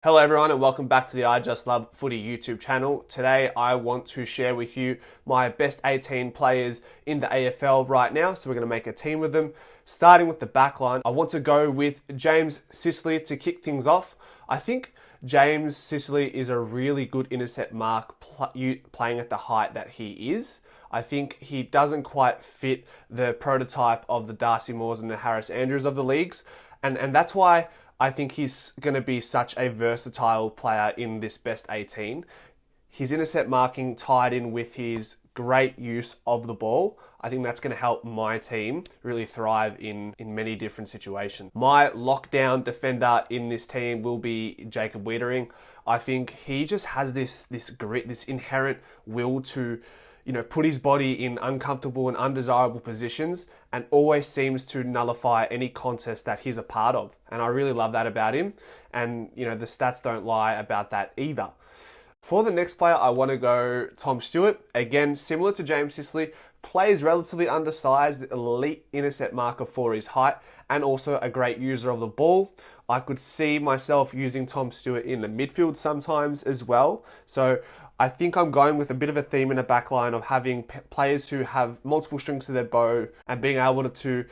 Hello everyone and welcome back to the I Just Love Footy YouTube channel. Today I want to share with you my best 18 players in the AFL right now. So we're going to make a team with them. Starting with the backline, I want to go with James Sicily to kick things off. I think James Sicily is a really good intercept mark playing at the height that he is. I think he doesn't quite fit the prototype of the Darcy Moores and the Harris Andrews of the leagues. And that's why I think he's going to be such a versatile player in this best 18. His intercept marking tied in with his great use of the ball, I think that's going to help my team really thrive in many different situations. My lockdown defender in this team will be Jacob Wiedering. I think he just has this grit, this inherent will to put his body in uncomfortable and undesirable positions and always seems to nullify any contest that he's a part of. And I really love that about him. And, the stats don't lie about that either. For the next player, I want to go Tom Stewart. Again, similar to James Sicily, plays relatively undersized, elite intercept marker for his height, and also a great user of the ball. I could see myself using Tom Stewart in the midfield sometimes as well. So I think I'm going with a bit of a theme in a backline of having players who have multiple strings to their bow and being able to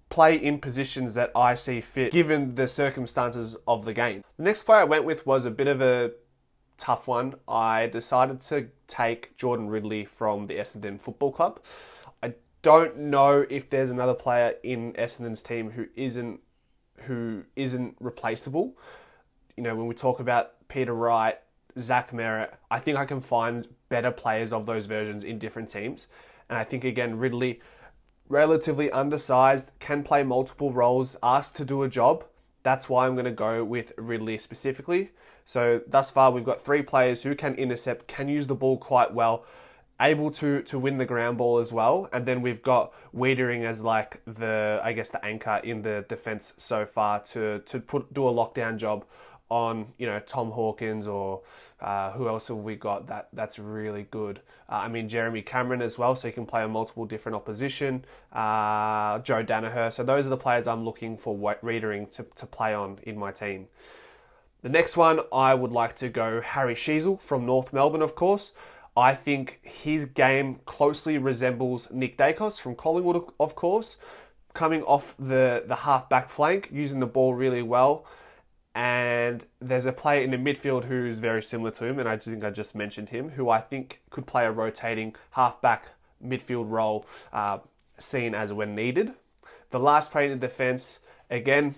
play in positions that I see fit given the circumstances of the game. The next player I went with was a bit of a tough one. I decided to take Jordan Ridley from the Essendon Football Club. I don't know if there's another player in Essendon's team who isn't replaceable. When we talk about Peter Wright, Zach Merritt, I think I can find better players of those versions in different teams. And I think, again, Ridley, relatively undersized, can play multiple roles, asked to do a job. That's why I'm going to go with Ridley specifically. So thus far, we've got three players who can intercept, can use the ball quite well, able to win the ground ball as well. And then we've got Wiedering as like the anchor in the defense so far to do a lockdown job on, Tom Hawkins or who else have we got that's really good? Jeremy Cameron as well, so he can play on multiple different opposition. Joe Danaher. So those are the players I'm looking for Wiedering to play on in my team. The next one, I would like to go Harry Sheezel from North Melbourne, of course. I think his game closely resembles Nick Dacos from Collingwood, of course. Coming off the half-back flank, using the ball really well. And there's a player in the midfield who's very similar to him, and I think I just mentioned him, who I think could play a rotating half-back midfield role, seen as when needed. The last player in the defence, again,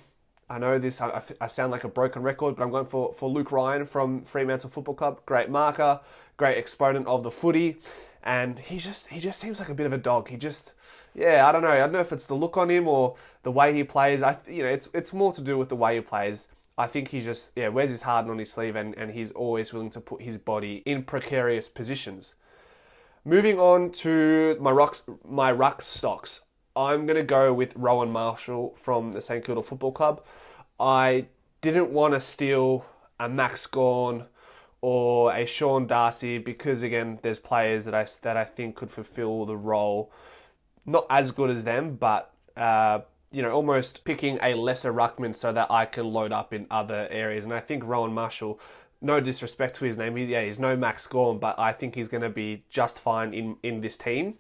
I know this, I sound like a broken record, but I'm going for Luke Ryan from Fremantle Football Club. Great marker, great exponent of the footy, and he just seems like a bit of a dog. I don't know. I don't know if it's the look on him or the way he plays. It's more to do with the way he plays. I think he just wears his heart on his sleeve and he's always willing to put his body in precarious positions. Moving on to my ruck stocks. I'm going to go with Rowan Marshall from the St Kilda Football Club. I didn't want to steal a Max Gawn or a Sean Darcy because, again, there's players that I think could fulfill the role. Not as good as them, but almost picking a lesser ruckman so that I can load up in other areas. And I think Rowan Marshall, no disrespect to his name, he's no Max Gawn, but I think he's going to be just fine in this team.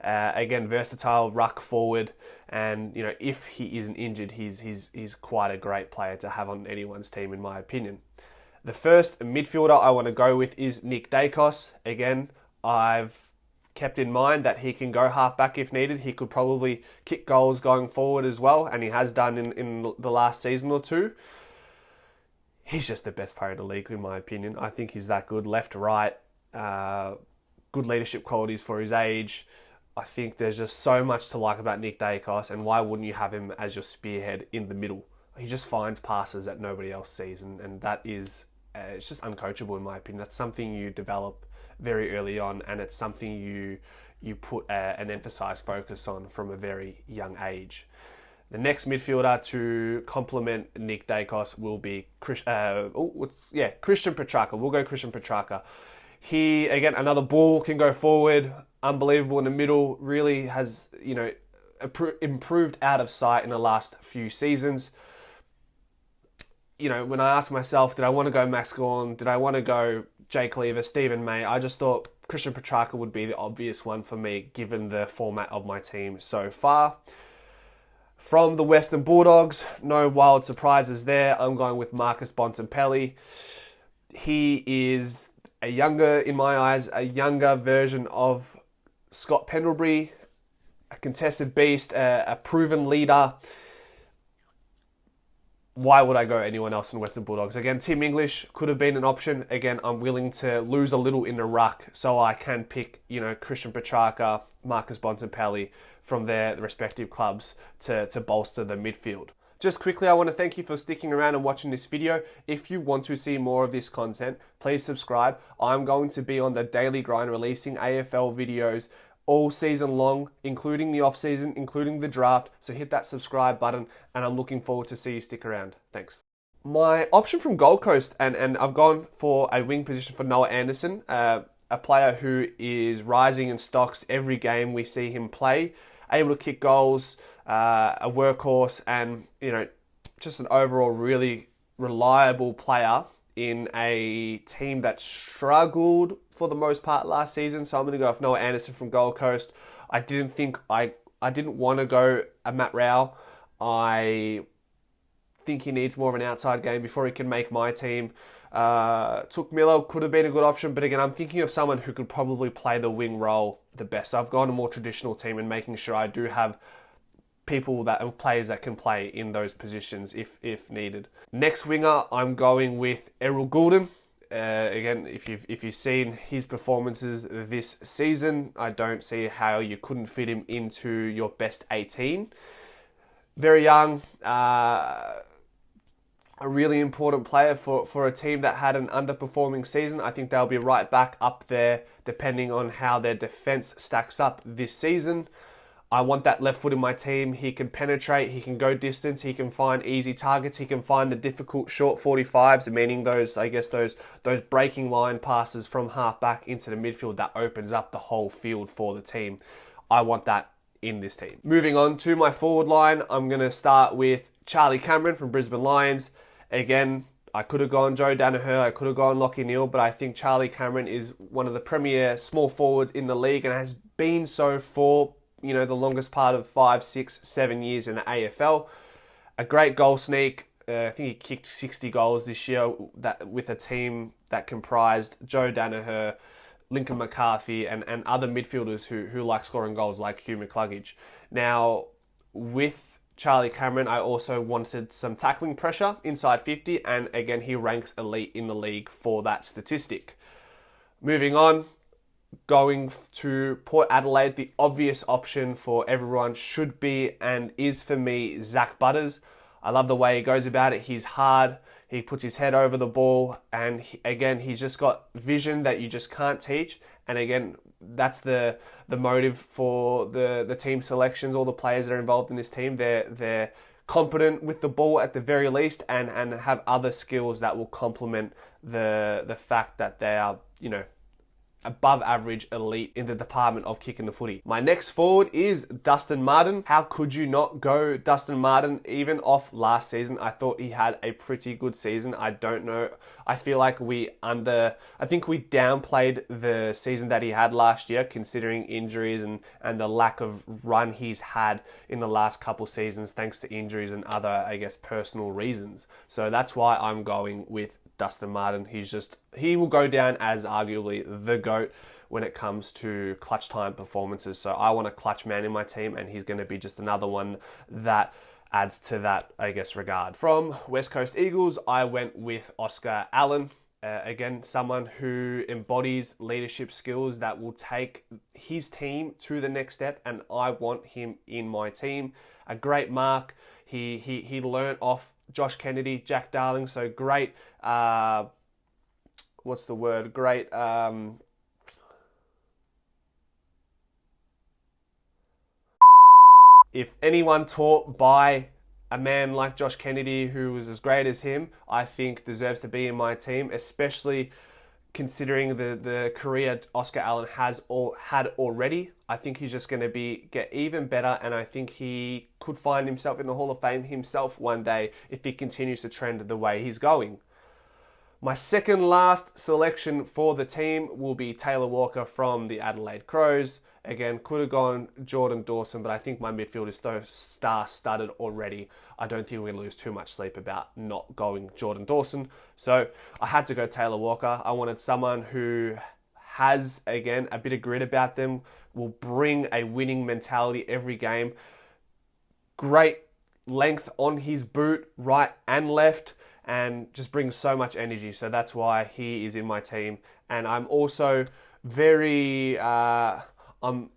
Again, versatile, ruck forward, and if he isn't injured, he's quite a great player to have on anyone's team, in my opinion. The first midfielder I want to go with is Nick Dacos. Again, I've kept in mind that he can go half-back if needed. He could probably kick goals going forward as well, and he has done in the last season or two. He's just the best player in the league, in my opinion. I think he's that good. Left, right, good leadership qualities for his age. I think there's just so much to like about Nick Dacos, and why wouldn't you have him as your spearhead in the middle? He just finds passes that nobody else sees, and that is, it's just uncoachable in my opinion. That's something you develop very early on, and it's something you put an emphasized focus on from a very young age. The next midfielder to complement Nick Dacos will be Christian Petrarca. We'll go Christian Petrarca. He, again, another ball, can go forward, unbelievable in the middle, really has, improved out of sight in the last few seasons. when I asked myself, did I want to go Max Gawn? Did I want to go Jake Lever, Stephen May? I just thought Christian Petrarca would be the obvious one for me, given the format of my team so far. From the Western Bulldogs, no wild surprises there. I'm going with Marcus Bontempelli. He is in my eyes, a younger version of Scott Pendlebury, a contested beast, a proven leader. Why would I go anyone else in Western Bulldogs? Again, Tim English could have been an option. Again, I'm willing to lose a little in the ruck so I can pick, Christian Petrarca, Marcus Bontempelli from their respective clubs to bolster the midfield. Just quickly, I want to thank you for sticking around and watching this video. If you want to see more of this content, please subscribe. I'm going to be on the daily grind releasing AFL videos all season long, including the off season, including the draft. So hit that subscribe button, and I'm looking forward to see you stick around. Thanks. My option from Gold Coast, and I've gone for a wing position for Noah Anderson, a player who is rising in stocks every game we see him play, able to kick goals, a workhorse, and just an overall really reliable player in a team that struggled for the most part last season. So I'm going to go with Noah Anderson from Gold Coast. I didn't want to go a Matt Rao. I think he needs more of an outside game before he can make my team. Took Miller could have been a good option, but again, I'm thinking of someone who could probably play the wing role the best. I've gone a more traditional team and making sure I do have players that can play in those positions if needed. Next winger, I'm going with Errol Goulden. Again, if you've seen his performances this season, I don't see how you couldn't fit him into your best 18. Very young, a really important player for a team that had an underperforming season. I think they'll be right back up there depending on how their defense stacks up this season. I want that left foot in my team. He can penetrate, he can go distance, he can find easy targets, he can find the difficult short 45s, meaning those breaking line passes from half back into the midfield that opens up the whole field for the team. I want that in this team. Moving on to my forward line, I'm going to start with Charlie Cameron from Brisbane Lions. Again, I could have gone Joe Danaher, I could have gone Lachie Neale, but I think Charlie Cameron is one of the premier small forwards in the league and has been so for the longest part of 5, 6, 7 years in the AFL. A great goal sneak. I think he kicked 60 goals this year with a team that comprised Joe Danaher, Lincoln McCarthy, and other midfielders who like scoring goals like Hugh McCluggage. Now, with Charlie Cameron, I also wanted some tackling pressure inside 50, and again, he ranks elite in the league for that statistic. Moving on, going to Port Adelaide, the obvious option for everyone should be and is for me Zach Butters. I love the way he goes about it. He's hard. He puts his head over the ball, and he's just got vision that you just can't teach. And again, that's the motive for the team selections. All the players that are involved in this team, they're competent with the ball at the very least, and have other skills that will complement the fact that they are above average elite in the department of kicking the footy. My next forward is Dustin Martin. How could you not go Dustin Martin? Even off last season, I thought he had a pretty good season. I don't know. I feel like we downplayed the season that he had last year, considering injuries and the lack of run he's had in the last couple seasons, thanks to injuries and other, personal reasons. So that's why I'm going with Dustin Martin. He will go down as arguably the GOAT when it comes to clutch time performances. So I want a clutch man in my team, and he's going to be just another one that adds to that, regard. From West Coast Eagles, I went with Oscar Allen. Again, someone who embodies leadership skills that will take his team to the next step, and I want him in my team. A great mark. He learnt off Josh Kennedy, Jack Darling, so great, Great, if anyone taught by a man like Josh Kennedy, who was as great as him, I think deserves to be in my team, especially considering the career Oscar Allen has or had already. I think he's just going to get even better, and I think he could find himself in the Hall of Fame himself one day if he continues to trend the way he's going. My second last selection for the team will be Taylor Walker from the Adelaide Crows. Again, could have gone Jordan Dawson, but I think my midfield is so star-studded already. I don't think we're going to lose too much sleep about not going Jordan Dawson. So I had to go Taylor Walker. I wanted someone who has, again, a bit of grit about them, will bring a winning mentality every game. Great length on his boot, right and left, and just brings so much energy. So that's why he is in my team. And I'm also very... I'm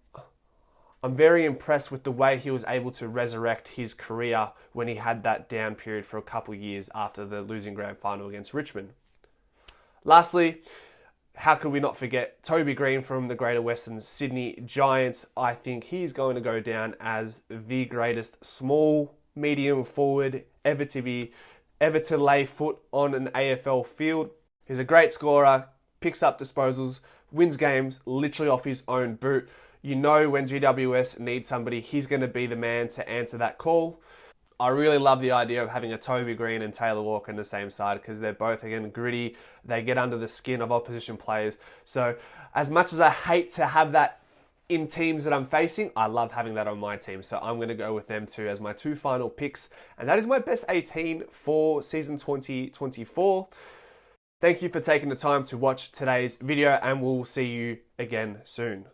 very impressed with the way he was able to resurrect his career when he had that down period for a couple of years after the losing grand final against Richmond. Lastly, how could we not forget Toby Green from the Greater Western Sydney Giants? I think he's going to go down as the greatest small, medium forward ever to lay foot on an AFL field. He's a great scorer, picks up disposals, wins games literally off his own boot. You know when GWS needs somebody, he's going to be the man to answer that call. I really love the idea of having a Toby Green and Taylor Walker in the same side because they're both, again, gritty. They get under the skin of opposition players. So as much as I hate to have that in teams that I'm facing, I love having that on my team. So I'm going to go with them two as my two final picks. And that is my best 18 for season 2024. Thank you for taking the time to watch today's video, and we'll see you again soon.